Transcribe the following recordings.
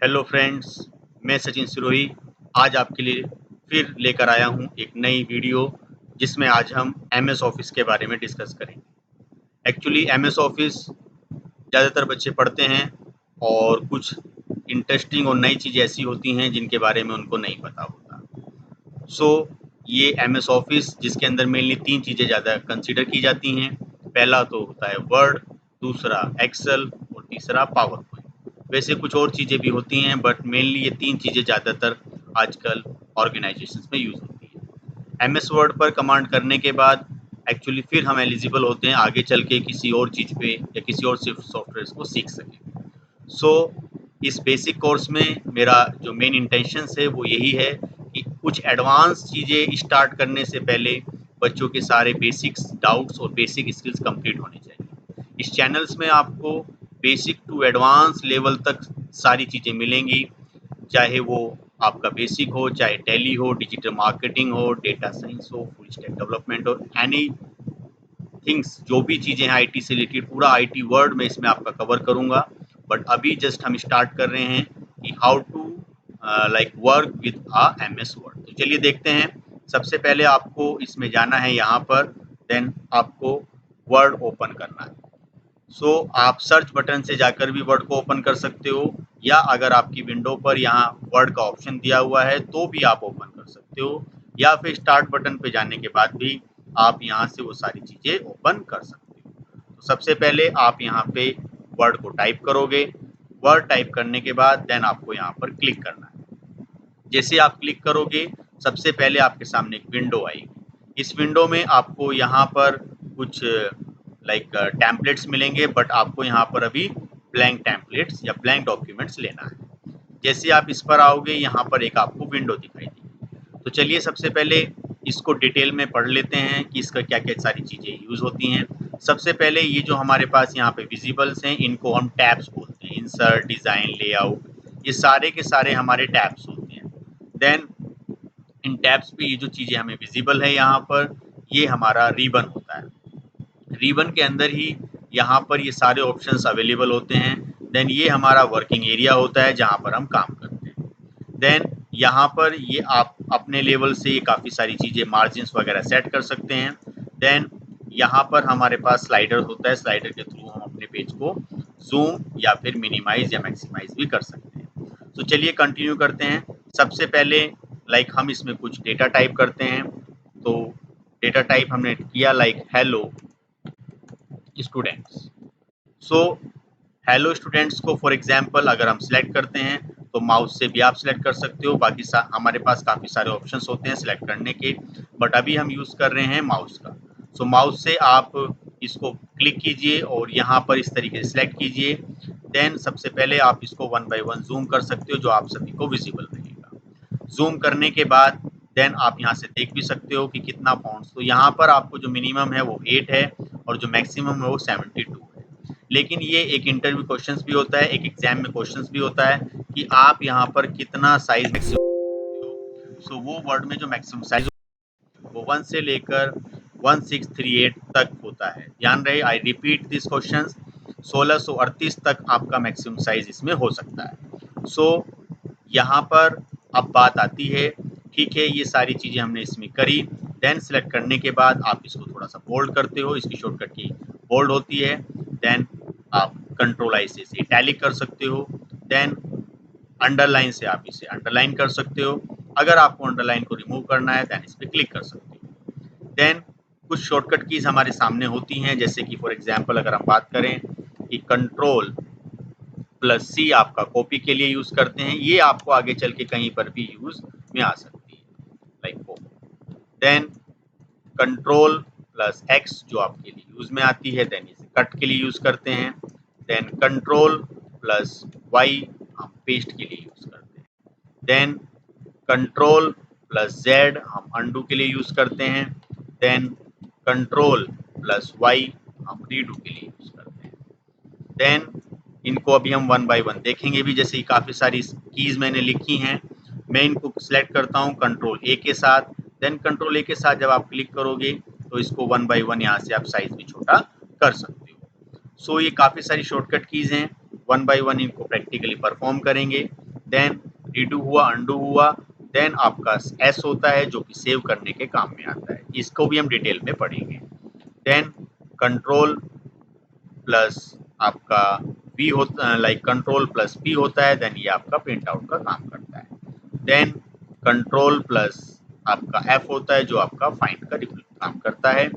Hello friends, मैं सचिन सिरोही आज आपके लिए फिर लेकर आया हूं एक नई वीडियो जिसमें आज हम एमएस ऑफिस के बारे में डिस्कस करेंगे। एक्चुअली एमएस ऑफिस ज़्यादातर बच्चे पढ़ते हैं और कुछ इंटरेस्टिंग और नई चीज़ें ऐसी होती हैं जिनके बारे में उनको नहीं पता होता। सो ये एमएस ऑफिस जिसके अंदर मेनली 3 चीज़ें ज़्यादा कंसीडर की जाती हैं। पहला तो होता है वर्ड, दूसरा एक्सेल और तीसरा पावर पॉइंट। वैसे कुछ और चीज़ें भी होती हैं बट मेनली ये 3 चीज़ें ज़्यादातर आजकल ऑर्गेनाइजेशंस में यूज़ होती हैं। एमएस वर्ड पर कमांड करने के बाद एक्चुअली फिर हम एलिजिबल होते हैं आगे चल के किसी और चीज़ पे या किसी और सॉफ्टवेयर को सीख सकें। सो इस बेसिक कोर्स में मेरा जो मेन इंटेंशंस है वो यही है कि कुछ एडवांस चीज़ें स्टार्ट करने से पहले बच्चों के सारे बेसिक्स डाउट्स और बेसिक स्किल्स कंप्लीट होने चाहिए। इस चैनल्स में आपको बेसिक टू एडवांस लेवल तक सारी चीज़ें मिलेंगी, चाहे वो आपका बेसिक हो, चाहे टैली हो, डिजिटल मार्केटिंग हो, डेटा साइंस हो, फुल स्टैक डेवलपमेंट हो, एनी थिंग्स जो भी चीज़ें हैं आईटी से रिलेटेड पूरा आईटी वर्ड में इसमें आपका कवर करूँगा। बट अभी जस्ट हम स्टार्ट कर रहे हैं कि how to like work with MS Word. तो चलिए देखते हैं। सबसे पहले आपको इसमें जाना है यहाँ पर, देन आपको वर्ड ओपन करना है। सो आप सर्च बटन से जाकर भी वर्ड को ओपन कर सकते हो, या अगर आपकी विंडो पर यहाँ वर्ड का ऑप्शन दिया हुआ है तो भी आप ओपन कर सकते हो, या फिर स्टार्ट बटन पे जाने के बाद भी आप यहाँ से वो सारी चीज़ें ओपन कर सकते हो। तो सबसे पहले आप यहाँ पे वर्ड को टाइप करोगे। वर्ड टाइप करने के बाद देन आपको यहाँ पर क्लिक करना है। जैसे आप क्लिक करोगे सबसे पहले आपके सामने एक विंडो आएगी। इस विंडो में आपको यहाँ पर कुछ लाइक टेम्पलेट्स मिलेंगे, बट आपको यहाँ पर अभी ब्लैंक टेम्पलेट्स या ब्लैंक डॉक्यूमेंट्स लेना है। जैसे आप इस पर आओगे यहाँ पर एक आपको विंडो दिखाई देगी। तो चलिए सबसे पहले इसको डिटेल में पढ़ लेते हैं कि इसका क्या क्या सारी चीज़ें यूज़ होती हैं। सबसे पहले ये जो हमारे पास यहाँ पे विजिबल्स हैं इनको हम टैब्स बोलते हैं। इंसर्ट, डिज़ाइन, लेआउट, ये सारे के सारे हमारे टैब्स होते हैं। देन इन टैब्स पे ये जो चीज़ें हमें विजिबल है यहाँ पर, ये हमारा रिबन होता है। रिबन के अंदर ही यहाँ पर ये सारे ऑप्शंस अवेलेबल होते हैं। देन ये हमारा वर्किंग एरिया होता है जहाँ पर हम काम करते हैं। देन यहाँ पर ये आप अपने लेवल से ये काफ़ी सारी चीज़ें मार्जिन्स वगैरह सेट कर सकते हैं। देन यहाँ पर हमारे पास स्लाइडर होता है, स्लाइडर के थ्रू हम अपने पेज को जूम या फिर मिनिमाइज या मैक्सिमाइज भी कर सकते हैं। तो चलिए कंटिन्यू करते हैं। सबसे पहले लाइक हम इसमें कुछ डेटा टाइप करते हैं। तो डेटा टाइप हमने किया like hello students. So hello students को फॉर एग्जांपल अगर हम सिलेक्ट करते हैं तो माउस से भी आप सिलेक्ट कर सकते हो। बाकी हमारे पास काफ़ी सारे ऑप्शंस होते हैं सिलेक्ट करने के, बट अभी हम यूज़ कर रहे हैं माउस का। सो माउस से आप इसको क्लिक कीजिए और यहाँ पर इस तरीके से सिलेक्ट कीजिए। देन सबसे पहले आप इसको वन बाय वन जूम कर सकते हो जो आप सभी को विजिबल रहेगा। जूम करने के बाद देन आप यहाँ से देख भी सकते हो कि कितना फ़ॉन्ट्स। तो यहाँ पर आपको जो मिनिमम है वो 8 है और जो मैक्सिमम है वो 72 है। लेकिन ये एक इंटरव्यू क्वेश्चंस भी होता है, एक एग्जाम में क्वेश्चंस भी होता है कि आप यहाँ पर कितना साइज मैक्सिमम। सो वो वर्ड में जो मैक्सिमम साइज वो 1 से लेकर 1638 तक होता है। ध्यान रहे, आई रिपीट दिस क्वेश्चंस, 1638 तक आपका मैक्सिमम साइज इसमें हो सकता है। सो यहाँ पर अब बात आती है, ठीक है ये सारी चीज़ें हमने इसमें करी। देन सेलेक्ट करने के बाद आप इसको थोड़ा सा बोल्ड करते हो, इसकी शॉर्टकट की बोल्ड होती है। देन आप कंट्रोल आई से इसे इटैलिक कर सकते हो। देन अंडरलाइन से आप इसे अंडरलाइन कर सकते हो। अगर आपको अंडरलाइन को रिमूव करना है देन इस पर क्लिक कर सकते हो। देन कुछ शॉर्टकट कीज हमारे सामने होती हैं, जैसे कि फॉर एग्जांपल अगर हम बात करें कि कंट्रोल प्लस सी आपका कॉपी के लिए यूज़ करते हैं, ये आपको आगे चल के कहीं पर भी यूज़ में आ सकती है like copy. Then control plus x जो आपके लिए यूज़ में आती है, देन इसे कट के लिए यूज़ करते हैं। देन कंट्रोल प्लस वाई हम पेस्ट के लिए यूज़ करते हैं। देन कंट्रोल प्लस जेड हम अंडू के लिए यूज़ करते हैं। देन कंट्रोल प्लस वाई हम रीडू के लिए यूज़ करते हैं। देन इनको अभी हम वन बाय वन देखेंगे भी, जैसे काफ़ी सारी कीज़ मैंने लिखी हैं। मैं इनको सेलेक्ट करता हूँ कंट्रोल ए के साथ। देन कंट्रोल ए के साथ जब आप क्लिक करोगे तो इसको वन बाय वन यहाँ से आप साइज भी छोटा कर सकते हो। सो ये काफ़ी सारी शॉर्टकट कीज़ हैं, वन बाय वन इनको प्रैक्टिकली परफॉर्म करेंगे। देन रीडू हुआ, अंडू हुआ, देन आपका एस होता है जो कि सेव करने के काम में आता है, इसको भी हम डिटेल में पढ़ेंगे। देन कंट्रोल प्लस आपका पी होता है, लाइक कंट्रोल प्लस पी होता है, देन ये आपका प्रिंट आउट का काम करता है। देन कंट्रोल प्लस आपका एफ होता है जो आपका फाइंड का काम करता है।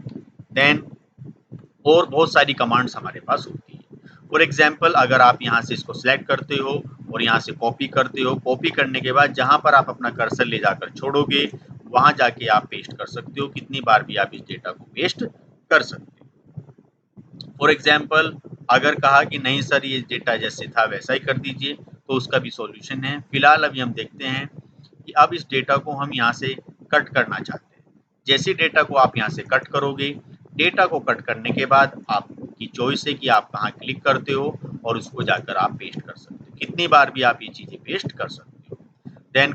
देन और बहुत सारी कमांड्स हमारे पास होती है। फॉर एग्जाम्पल अगर आप यहाँ से इसको सिलेक्ट करते हो और यहाँ से कॉपी करते हो, कॉपी करने के बाद जहाँ पर आप अपना कर्सर ले जाकर छोड़ोगे वहाँ जाके आप पेस्ट कर सकते हो, कितनी बार भी आप इस डेटा को पेस्ट कर सकते हो। फॉर एग्जाम्पल अगर कहा कि नहीं सर ये डेटा जैसे था वैसा ही कर दीजिए, तो उसका भी सॉल्यूशन है। फिलहाल अभी हम देखते हैं कि अब इस डेटा को हम यहाँ से कट करना चाहते हैं। जैसे डेटा को आप यहाँ से कट करोगे, डेटा को कट करने के बाद आपकी चॉइस है कि आप कहाँ क्लिक करते हो और उसको जाकर आप पेस्ट कर सकते हो, कितनी बार भी आप ये चीज़ें पेस्ट कर सकते हो। देन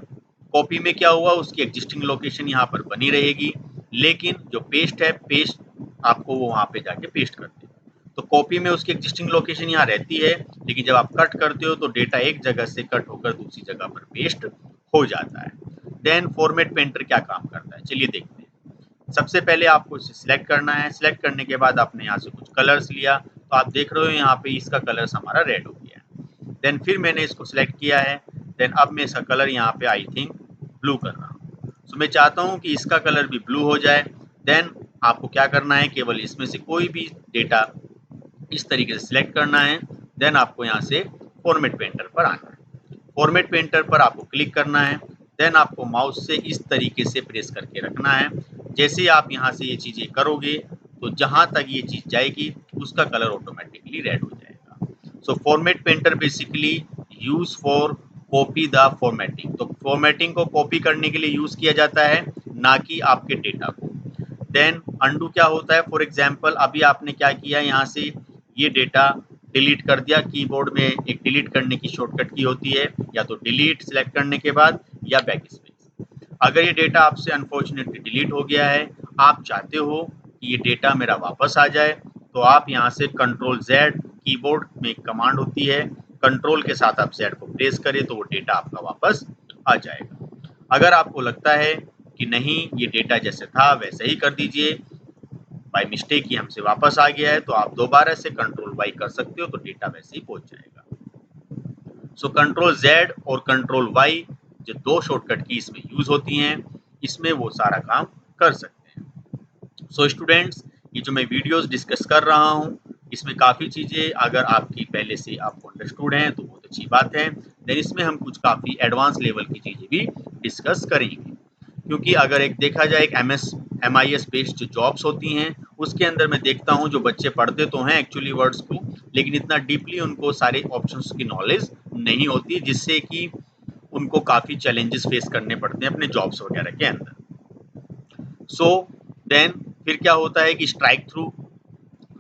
कॉपी में क्या हुआ, उसकी एग्जिस्टिंग लोकेशन यहाँ पर बनी रहेगी, लेकिन जो पेस्ट है, पेस्ट आपको वो वहाँ पे जाके पेस्ट कर देगा। तो कॉपी में उसकी एग्जिस्टिंग लोकेशन यहाँ रहती है, लेकिन जब आप कट करते हो तो डेटा एक जगह से कट होकर दूसरी जगह पर पेस्ट हो जाता है। देन फॉर्मेट पेंटर क्या काम करता है, चलिए देखते हैं। सबसे पहले आपको इसे सिलेक्ट करना है। सिलेक्ट करने के बाद आपने यहाँ से कुछ कलर्स लिया, तो आप देख रहे हो यहाँ पे इसका कलर हमारा रेड हो गया है। देन फिर मैंने इसको सिलेक्ट किया है, देन अब मैं इसका कलर यहाँ पे आई थिंक ब्लू कर रहा हूँ। तो मैं चाहता हूँ कि इसका कलर भी ब्लू हो जाए। देन आपको क्या करना है, केवल इसमें से कोई भी डेटा इस तरीके से सिलेक्ट करना है। देन आपको यहाँ से फॉर्मेट पेंटर पर आना है। फॉर्मेट पेंटर पर आपको क्लिक करना है। देन आपको माउस से इस तरीके से प्रेस करके रखना है। जैसे ही आप यहाँ से ये चीज़ें करोगे तो जहाँ तक ये चीज़ जाएगी उसका कलर ऑटोमेटिकली रेड हो जाएगा। So format painter basically use for copy the formatting. तो फॉर्मेटिंग को कॉपी करने के लिए यूज़ किया जाता है, ना कि आपके डेटा को। देन अंडू क्या होता है, फॉर एग्जाम्पल अभी आपने क्या किया, यहाँ से ये डेटा डिलीट कर दिया। कीबोर्ड में एक डिलीट करने की शॉर्टकट की होती है, या तो डिलीट सिलेक्ट करने के बाद या बैक स्पेस। अगर ये डेटा आपसे अनफॉर्चुनेटली डिलीट हो गया है, आप चाहते हो कि ये डेटा मेरा वापस आ जाए, तो आप यहाँ से कंट्रोल जेड, कीबोर्ड में एक कमांड होती है, कंट्रोल के साथ आप जेड को प्रेस करें तो वो डेटा आपका वापस आ जाएगा। अगर आपको लगता है कि नहीं ये डेटा जैसे था वैसे ही कर दीजिए, बाय मिस्टेक ही हमसे वापस आ गया है, तो आप दोबारा से कंट्रोल वाई कर सकते हो, तो डेटा वैसे ही पहुंच जाएगा। सो कंट्रोल जेड और कंट्रोल वाई जो दो शॉर्टकट की इसमें यूज होती हैं, इसमें वो सारा काम कर सकते हैं। सो स्टूडेंट्स, ये जो मैं वीडियोस डिस्कस कर रहा हूँ इसमें काफ़ी चीज़ें अगर आपकी पहले से आपको अंडरस्टूड हैं तो बहुत अच्छी बात है। देन इसमें हम कुछ काफ़ी एडवांस लेवल की चीज़ें भी डिस्कस करेंगे, क्योंकि अगर एक देखा जाए एक MIS बेस्ड जो जॉब्स होती हैं उसके अंदर मैं देखता हूँ जो बच्चे पढ़ते तो हैं एक्चुअली वर्ड्स को, लेकिन इतना डीपली उनको सारे ऑप्शंस की नॉलेज नहीं होती, जिससे कि उनको काफ़ी चैलेंजेस फेस करने पड़ते हैं अपने जॉब्स वगैरह के अंदर। सो देन फिर क्या होता है कि स्ट्राइक थ्रू,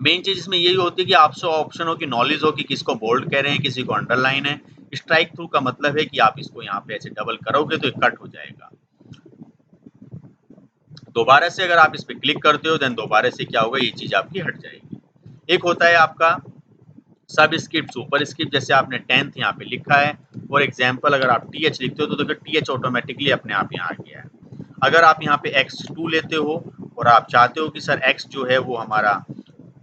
मेन चीज़ इसमें यही होती है कि आपसे ऑप्शनों की नॉलेज हो कि किसको बोल्ड कह रहे हैं, किसी को अंडरलाइन है। स्ट्राइक थ्रू का मतलब है कि आप इसको यहाँ पे ऐसे डबल करोगे तो ये कट हो जाएगा। दोबारा से अगर आप इस पर क्लिक करते हो देन दोबारा से क्या होगा, ये चीज़ आपकी हट जाएगी। एक होता है आपका सब स्क्रिप्ट, सुपर स्क्रिप्ट, जैसे आपने 10th यहाँ पे लिखा है। फॉर एग्जाम्पल अगर आप TH लिखते हो तो देखो TH ऑटोमेटिकली अपने आप यहाँ आ गया है। अगर आप यहाँ पे X2 लेते हो और आप चाहते हो कि सर X जो है वो हमारा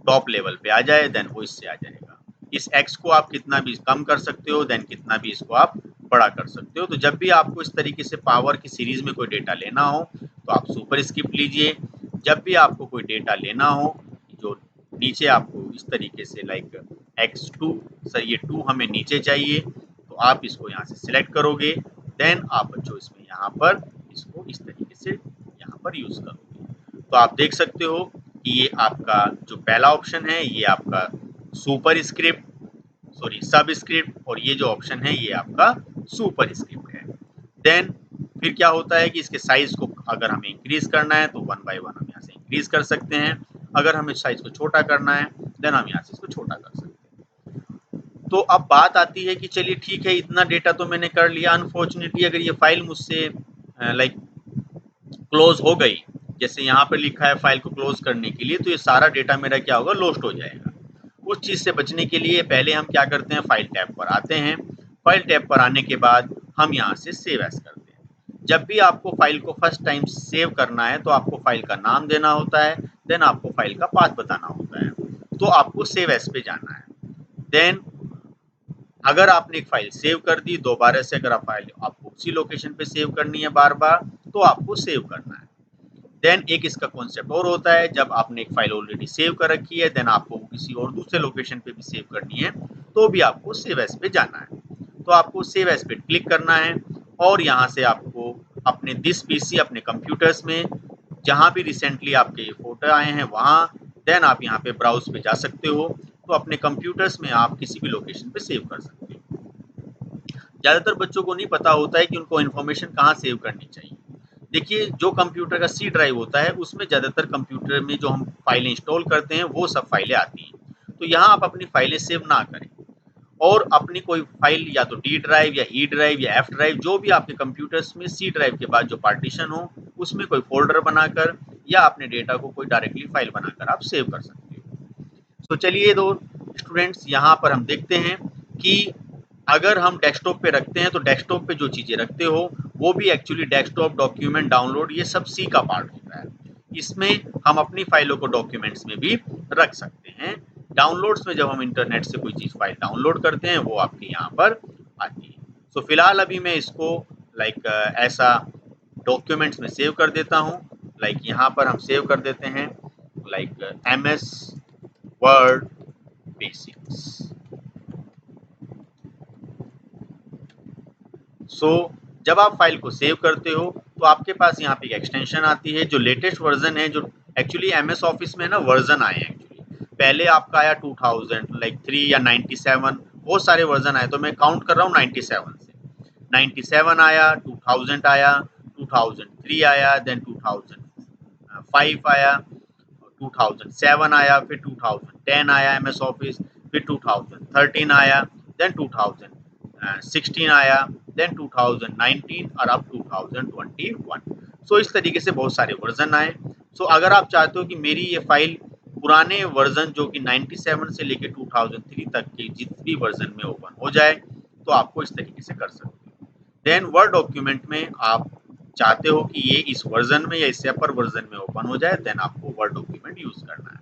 टॉप लेवल पे आ जाए, देन वो इससे आ जाएगा। इस X को आप कितना भी कम कर सकते हो, देन कितना भी इसको आप बड़ा कर सकते हो। तो जब भी आपको इस तरीके से पावर की सीरीज में कोई डेटा लेना हो तो आप सुपर स्क्रिप्ट लीजिए। जब भी आपको कोई डेटा लेना हो जो नीचे आपको इस तरीके से लाइक X2, सर ये 2 हमें नीचे चाहिए, तो आप इसको यहाँ से सिलेक्ट करोगे। देन आप बच्चों इसमें यहाँ पर इसको इस तरीके से यहाँ पर यूज़ करोगे। तो आप देख सकते हो कि ये आपका जो पहला ऑप्शन है ये आपका सुपर स्क्रिप्ट, सॉरी सब स्क्रिप्ट, और ये जो ऑप्शन है ये आपका सुपर स्क्रिप्ट है। देन फिर क्या होता है कि इसके साइज को अगर हमें इंक्रीज करना है तो 1 बाय 1 हम यहाँ से इंक्रीज कर सकते हैं। अगर हमें साइज को छोटा करना है देन हम यहाँ से इसको छोटा कर सकते हैं। तो अब बात आती है कि चलिए ठीक है, इतना डेटा तो मैंने कर लिया, अनफॉर्चुनेटली अगर ये फाइल मुझसे लाइक क्लोज हो गई, जैसे यहाँ पर लिखा है फाइल को क्लोज करने के लिए, तो ये सारा डेटा मेरा क्या होगा, लॉस्ट हो जाएगा। उस चीज़ से बचने के लिए पहले हम क्या करते हैं, फाइल टैब पर आते हैं। फाइल टैब पर आने के बाद हम यहाँ से सेव एज करते हैं। जब भी आपको फाइल को फर्स्ट टाइम सेव करना है तो आपको फाइल का नाम देना होता है, देन आपको फाइल का पाथ बताना होता है, तो आपको सेव एज पे जाना है। देन अगर आपने एक फाइल सेव कर दी, दोबारा से अगर आप फाइल आपको उसी लोकेशन पे सेव करनी है बार बार, तो आपको सेव करना है। देन एक इसका कॉन्सेप्ट और होता है, जब आपने एक फाइल ऑलरेडी सेव कर रखी है, देन आपको किसी और दूसरे लोकेशन पे भी सेव करनी है, तो भी आपको सेव एज पे जाना है। तो आपको सेव एज पे क्लिक करना है और यहाँ से आपको अपने दिस पीसी, अपने कंप्यूटर्स में जहाँ भी रिसेंटली आपके ये फोटो आए हैं वहाँ, देन आप यहाँ पे ब्राउज पे जा सकते हो, तो अपने कंप्यूटर्स में आप किसी भी लोकेशन पे सेव कर सकते हो। ज़्यादातर बच्चों को नहीं पता होता है कि उनको इन्फॉर्मेशन कहाँ सेव करनी चाहिए। देखिए, जो कंप्यूटर का सी ड्राइव होता है उसमें ज़्यादातर कंप्यूटर में जो हम फाइलें इंस्टॉल करते हैं वो सब फाइलें आती हैं। तो यहाँ आप अपनी फाइलें सेव ना करें और अपनी कोई फाइल या तो डी ड्राइव या ई ड्राइव या एफ ड्राइव, जो भी आपके कंप्यूटर्स में सी ड्राइव के बाद जो पार्टीशन हो, उसमें कोई फोल्डर बनाकर या अपने डेटा को कोई डायरेक्टली फाइल बनाकर आप सेव कर सकते हो। तो चलिए दो स्टूडेंट्स, यहाँ पर हम देखते हैं कि अगर हम डेस्कटॉप पे रखते हैं तो डेस्कटॉप पे जो चीज़ें रखते हो वो भी एक्चुअली डेस्कटॉप, डॉक्यूमेंट, डाउनलोड, ये सब सी का पार्ट होता है। इसमें हम अपनी फाइलों को डॉक्यूमेंट्स में भी रख सकते हैं। डाउनलोड्स में जब हम इंटरनेट से कोई चीज़ फाइल डाउनलोड करते हैं वो आपके यहाँ पर आती है। सो फिलहाल अभी मैं इसको लाइक ऐसा डॉक्यूमेंट्स में सेव कर देता हूँ। लाइक यहाँ पर हम सेव कर देते हैं लाइक MS वर्ड बेसिक्स। सो जब आप फाइल को सेव करते हो तो आपके पास यहाँ पे एक एक्सटेंशन आती है जो लेटेस्ट वर्जन है, जो एक्चुअली MS ऑफिस में ना वर्जन आए हैं एक्चुअली। पहले आपका आया 2000 लाइक 3 या 97, बहुत सारे वर्जन आए, तो मैं काउंट कर रहा हूँ 97 से। 97 आया, 2000 आया, 2003 आया, देन 2005 आया, 2007 आया, फिर 2010 आया MS ऑफिस, फिर 2013 आया, देन 2016 आया, देन 2019 और अब 2021। सो इस तरीके से बहुत सारे वर्जन आए। सो अगर आप चाहते हो कि मेरी ये फाइल पुराने वर्जन जो कि 97 से लेके 2003 तक की जितनी वर्जन में ओपन हो जाए, तो आपको इस तरीके से कर सकते हो। देन वर्ड डॉक्यूमेंट में आप चाहते हो कि ये इस वर्जन में या इससे अपर वर्जन में ओपन हो जाए, देन आपको वर्ड डॉक्यूमेंट यूज करना है।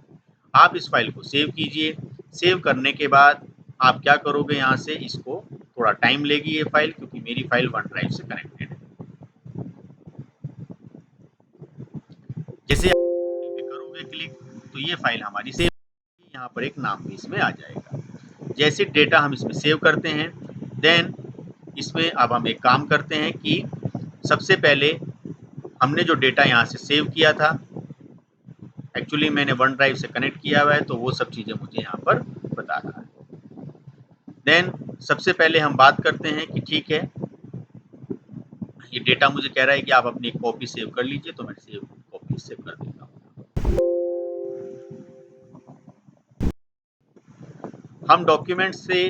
आप इस फाइल को सेव कीजिए। सेव करने के बाद आप क्या करोगे, यहाँ से इसको थोड़ा टाइम लेगी ये फाइल, क्योंकि मेरी फाइल वन ड्राइव से कनेक्टेड है। जैसे आप करोगे क्लिक तो ये फाइल हमारी सेव, यहाँ पर एक नाम भी इसमें आ जाएगा। जैसे डेटा हम इसमें सेव करते हैं, देन इसमें अब हम एक काम करते हैं कि सबसे पहले हमने जो डेटा यहाँ से सेव किया था, एक्चुअली मैंने वन ड्राइव से कनेक्ट किया हुआ है, तो वो सब चीज़ें मुझे यहाँ पर बता रहा है। देन सबसे पहले हम बात करते हैं कि ठीक है, ये डेटा मुझे कह रहा है कि आप अपनी एक कॉपी सेव कर लीजिए, तो मैं सेव कॉपी सेव कर देता हूँ। हम डॉक्यूमेंट से,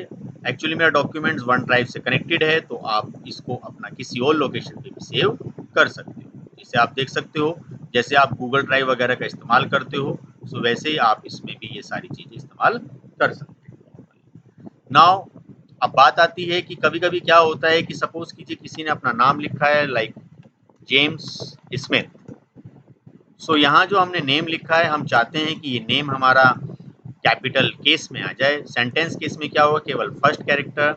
एक्चुअली मेरा डॉक्यूमेंट्स वन ड्राइव से कनेक्टेड है, तो आप इसको अपना किसी और लोकेशन पे भी सेव कर सकते हो। जिसे आप देख सकते हो, जैसे आप गूगल ड्राइव वगैरह का इस्तेमाल करते हो, सो वैसे ही आप इसमें भी ये सारी चीज़ें इस्तेमाल कर सकते हो। नाउ अब बात आती है कि कभी कभी क्या होता है कि सपोज कीजिए किसी ने अपना नाम लिखा है लाइक जेम्स स्मिथ। सो यहाँ जो हमने नेम लिखा है, हम चाहते हैं कि ये नेम हमारा कैपिटल केस में आ जाए। सेंटेंस केस में क्या होगा, केवल फर्स्ट कैरेक्टर।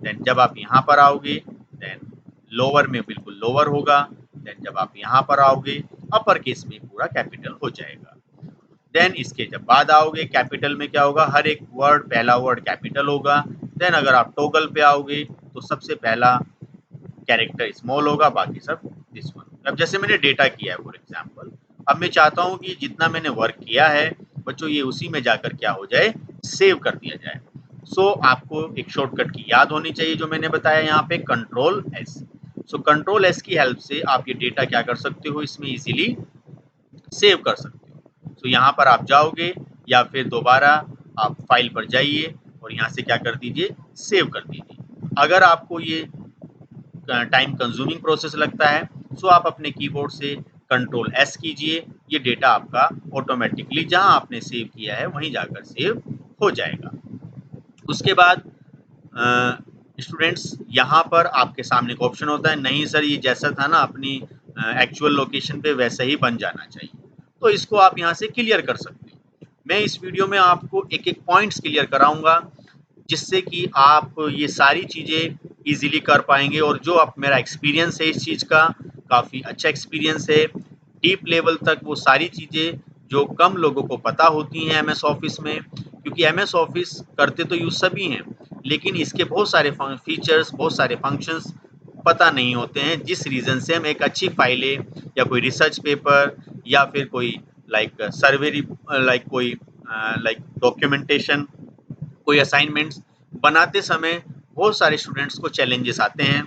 देन जब आप यहाँ पर आओगे, देन लोअर में बिल्कुल लोअर होगा। देन जब आप यहाँ पर आओगे, अपर केस में पूरा कैपिटल हो जाएगा। देन इसके जब बाद आओगे, कैपिटल में क्या होगा, हर एक वर्ड, पहला वर्ड कैपिटल होगा। देन अगर आप टॉगल पे आओगे तो सबसे पहला कैरेक्टर स्मॉल होगा, बाकी सब दिस वन। अब जैसे मैंने डेटा किया है फॉर एग्जांपल, अब मैं चाहता हूँ कि जितना मैंने वर्क किया है बच्चों, ये उसी में जाकर क्या हो जाए, सेव कर दिया जाए। सो आपको एक शॉर्टकट की याद होनी चाहिए, जो मैंने बताया यहाँ पे, control S. So control S की हेल्प से आप ये डेटा क्या कर सकते हो, इसमें इजीली सेव कर सकते हो। सो यहाँ पर आप जाओगे या फिर दोबारा आप फाइल पर जाइए और यहाँ से क्या कर दीजिए, सेव कर दीजिए। अगर आपको ये टाइम कंज्यूमिंग प्रोसेस लगता है, सो आप अपने कीबोर्ड से कंट्रोल एस कीजिए, ये डेटा आपका ऑटोमेटिकली जहां आपने सेव किया है वहीं जाकर सेव हो जाएगा। उसके बाद स्टूडेंट्स यहाँ पर आपके सामने एक ऑप्शन होता है, नहीं सर ये जैसा था ना अपनी एक्चुअल लोकेशन पे वैसा ही बन जाना चाहिए, तो इसको आप यहाँ से क्लियर कर सकते हो। मैं इस वीडियो में आपको एक एक पॉइंट्स क्लियर कराऊंगा जिससे कि आप ये सारी चीज़ें इजीली कर पाएंगे। और जो आप मेरा एक्सपीरियंस है इस चीज़ का, काफ़ी अच्छा एक्सपीरियंस है, डीप लेवल तक वो सारी चीज़ें जो कम लोगों को पता होती हैं एमएस ऑफिस में, क्योंकि एमएस ऑफिस करते तो यूज़ सभी हैं, लेकिन इसके बहुत सारे फीचर्स, बहुत सारे फंक्शंस पता नहीं होते हैं, जिस रीज़न से हम एक अच्छी फाइलें या कोई रिसर्च पेपर या फिर कोई लाइक सर्वे, लाइक कोई लाइक डॉक्यूमेंटेशन, कोई असाइनमेंट्स बनाते समय बहुत सारे स्टूडेंट्स को चैलेंजेस आते हैं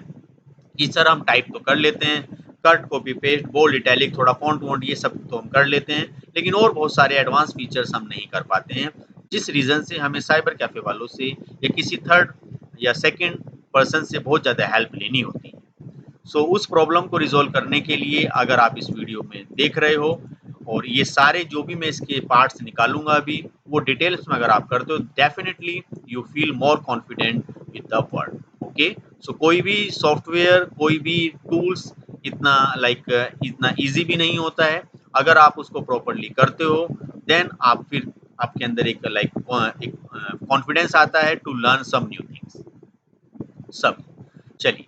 कि सर हम टाइप तो कर लेते हैं, cut copy paste bold italic थोड़ा फॉन्ट वॉन्ट ये सब तो हम कर लेते हैं, लेकिन और बहुत सारे एडवांस फीचर्स हम नहीं कर पाते हैं, जिस रीज़न से हमें साइबर कैफ़े वालों से या किसी थर्ड या सेकंड पर्सन से बहुत ज़्यादा हेल्प लेनी होती है। सो उस प्रॉब्लम को रिजॉल्व करने के लिए अगर आप इस वीडियो में देख रहे हो और ये सारे जो भी मैं इसके पार्ट्स निकालूंगा अभी वो डिटेल्स में अगर आप करते हो, definitely you feel more confident with the word. Okay, so कोई भी सॉफ्टवेयर, कोई भी टूल्स इतना इतना इजी भी नहीं होता है। अगर आप उसको प्रॉपरली करते हो देन आप फिर आपके अंदर एक एक कॉन्फिडेंस आता है to learn some new things सब। चलिए,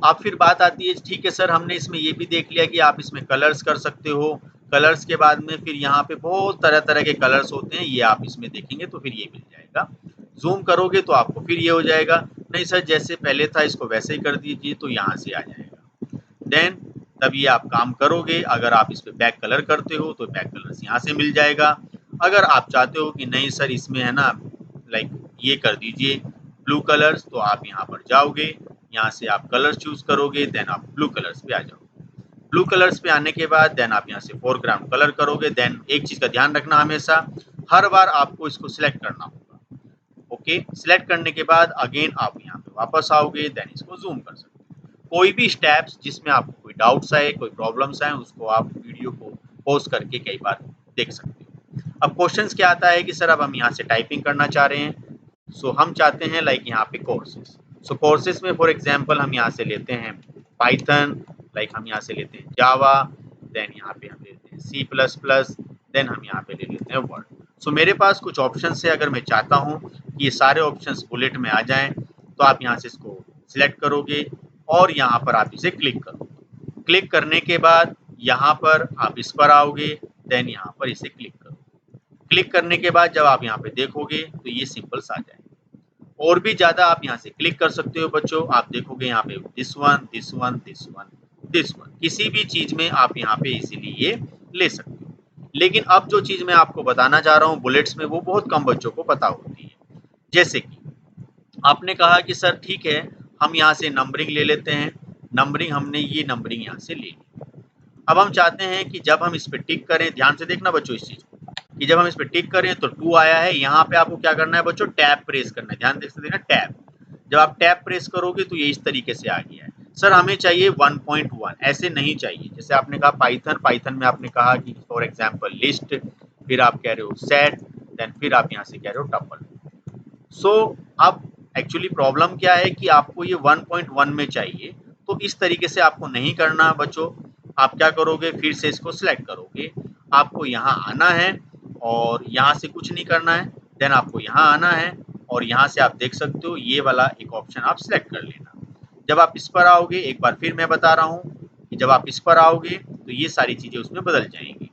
अब फिर बात आती है, ठीक है सर हमने इसमें ये भी देख लिया कि आप इसमें कलर्स कर सकते हो, कलर्स के बाद में फिर यहाँ पे बहुत तरह तरह के कलर्स होते हैं, ये आप इसमें देखेंगे तो फिर ये मिल जाएगा, जूम करोगे तो आपको फिर ये हो जाएगा, नहीं सर जैसे पहले था इसको वैसे ही कर दीजिए तो यहाँ से आ जाएगा। देन तब ये आप काम करोगे, अगर आप इस पर बैक कलर करते हो तो बैक कलर्स यहाँ से मिल जाएगा। अगर आप चाहते हो कि नहीं सर इसमें है ना लाइक ये कर दीजिए ब्लू कलर्स, तो आप यहाँ पर जाओगे, यहाँ से आप कलर्स चूज करोगे, देन आप ब्लू कलर्स पे आ जाओगे। ब्लू कलर्स पे आने के बाद देन आप यहाँ से फोरग्राउंड कलर करोगे। देन एक चीज का ध्यान रखना, हमेशा हर बार आपको इसको सिलेक्ट करना होगा। ओके, सिलेक्ट करने के बाद अगेन आप यहाँ पे वापस आओगे, देन इसको जूम कर सकते हो। कोई भी स्टेप्स जिसमें आपको कोई डाउट्स आए, कोई प्रॉब्लम्स आए, उसको आप वीडियो को पॉज करके कई बार देख सकते हो। अब क्वेश्चंस क्या आता है कि सर अब हम यहाँ से टाइपिंग करना चाह रहे हैं, हम चाहते हैं लाइक यहाँ पे कोर्सेज। कोर्सेज में फॉर एग्जांपल हम यहाँ से लेते हैं पाइथन, लाइक हम यहाँ से लेते हैं जावा, देन यहाँ पे हम लेते हैं सी प्लस प्लस, देन हम यहाँ पे ले लेते हैं वर्ड। मेरे पास कुछ ऑप्शन है, अगर मैं चाहता हूँ कि ये सारे ऑप्शंस बुलेट में आ जाएं तो आप यहाँ से इसको सिलेक्ट करोगे और यहाँ पर आप इसे क्लिक करोगे। क्लिक करने के बाद यहाँ पर आप इस पर आओगे, देन यहाँ पर इसे क्लिक करो। क्लिक करने के बाद जब आप यहाँ पे देखोगे तो ये सिंपल्स आ जाएंगे। और भी ज्यादा आप यहाँ से क्लिक कर सकते हो बच्चों, आप देखोगे यहाँ पे this one this one this one this one, किसी भी चीज में आप यहाँ पे इजीली ये ले सकते हो। लेकिन अब जो चीज मैं आपको बताना चाह रहा हूँ बुलेट्स में, वो बहुत कम बच्चों को पता होती है। जैसे कि आपने कहा कि सर ठीक है हम यहाँ से नंबरिंग ले लेते हैं, नंबरिंग हमने ये नंबरिंग यहाँ से ले ली। अब हम चाहते हैं कि जब हम इस पे टिक करें, ध्यान से देखना बच्चों इस चीज को, कि जब हम इस पे टिक करें तो 2 आया है, यहाँ पे आपको क्या करना है बच्चों, टैब प्रेस करना है। ध्यान से देखना टैब, जब आप टैब प्रेस करोगे तो ये इस तरीके से आ गया है। सर हमें चाहिए 1.1, ऐसे नहीं चाहिए। जैसे आपने कहा पाइथन, पाइथन में आपने कहा कि फॉर एग्जाम्पल लिस्ट, फिर आप कह रहे हो सेट, देन फिर आप यहाँ से कह रहे हो टपल। अब एक्चुअली प्रॉब्लम क्या है कि आपको ये 1.1 में चाहिए, तो इस तरीके से आपको नहीं करना बच्चों। आप क्या करोगे, फिर से इसको सिलेक्ट करोगे, आपको यहाँ आना है और यहाँ से कुछ नहीं करना है, देन आपको यहाँ आना है और यहाँ से आप देख सकते हो ये वाला एक ऑप्शन आप सिलेक्ट कर लेना। जब आप इस पर आओगे, एक बार फिर मैं बता रहा हूँ कि जब आप इस पर आओगे तो ये सारी चीजें उसमें बदल जाएंगी।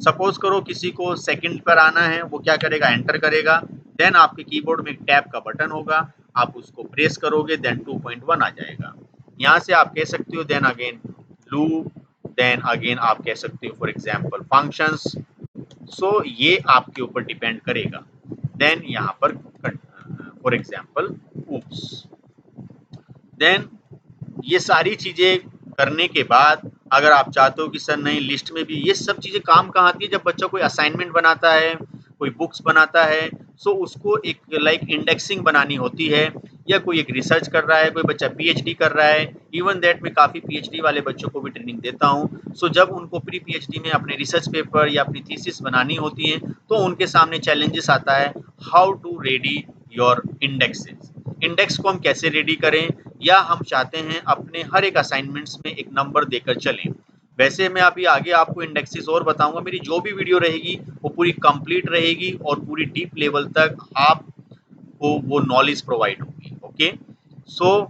सपोज करो किसी को सेकंड पर आना है, वो क्या करेगा, एंटर करेगा, देन आपके कीबोर्ड में एक टैब का बटन होगा, आप उसको प्रेस करोगे, देन 2.1 आ जाएगा। यहाँ से आप कह सकते हो then again loop, then again आप कह सकते हो फॉर एग्जाम्पल फंक्शंस। ये आपके ऊपर डिपेंड करेगा। देन यहाँ पर फॉर एग्जाम्पल ऊप्स। देन ये सारी चीजें करने के बाद अगर आप चाहते हो कि सर नहीं लिस्ट में भी ये सब चीजें काम कहाँ आती है, जब बच्चा कोई असाइनमेंट बनाता है, कोई बुक्स बनाता है, उसको एक लाइक इंडेक्सिंग बनानी होती है, या कोई एक रिसर्च कर रहा है, कोई बच्चा पीएचडी कर रहा है, इवन दैट मैं काफ़ी पीएचडी वाले बच्चों को भी ट्रेनिंग देता हूँ। जब उनको प्री पीएचडी में अपने रिसर्च पेपर या अपनी थीसिस बनानी होती है तो उनके सामने चैलेंजेस आता है, how to ready your indexes. Index को हम कैसे रेडी करें, या हम चाहते हैं अपने हर एक असाइनमेंट्स में एक नंबर देकर चलें। वैसे मैं अभी आगे आपको इंडेक्सेस और बताऊंगा। मेरी जो भी वीडियो रहेगी वो पूरी कंप्लीट रहेगी और पूरी डीप लेवल तक आपको वो नॉलेज प्रोवाइड होगी। ओके, सो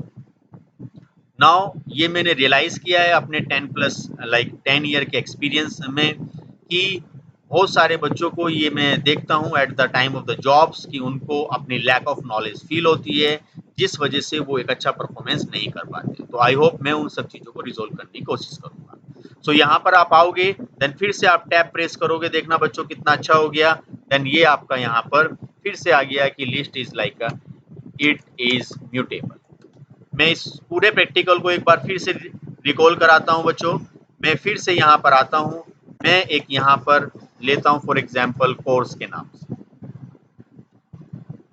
नाउ ये मैंने रियलाइज किया है अपने 10 ईयर के एक्सपीरियंस में कि बहुत सारे बच्चों को ये मैं देखता हूँ at the time of the jobs कि उनको अपनी लैक ऑफ नॉलेज फील होती है, जिस वजह से वो एक अच्छा परफॉर्मेंस नहीं कर पाते। तो आई होप मैं उन सब चीज़ों को रिजोल्व करने की कोशिश करूंगा। सो यहाँ पर आप आओगे, देन फिर से आप टैब प्रेस करोगे, देखना बच्चों कितना अच्छा हो गया। देन ये आपका यहाँ पर फिर से आ गया कि list is like it is mutable. मैं इस पूरे प्रैक्टिकल को एक बार फिर से रिकॉल कराता हूँ बच्चों। मैं फिर से यहाँ पर आता हूँ, मैं एक यहाँ पर लेता हूँ फॉर एग्जांपल कोर्स के नाम से।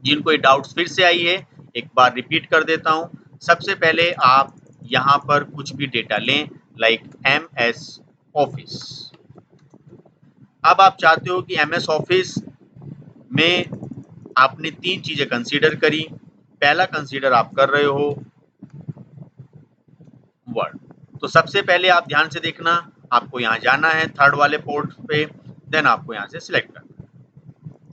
जिनको ये डाउट्स फिर से आई है एक बार रिपीट कर देता हूँ। सबसे पहले आप यहाँ पर कुछ भी डेटा लें, लाइक MS ऑफिस। अब आप चाहते हो कि MS ऑफिस में आपने 3 चीजें कंसीडर करी। पहला कंसीडर आप कर रहे हो वर्ड। तो सबसे पहले आप ध्यान से देखना, आपको यहाँ जाना है थर्ड वाले पोर्ट पे, देन आपको यहाँ से सिलेक्ट करना है।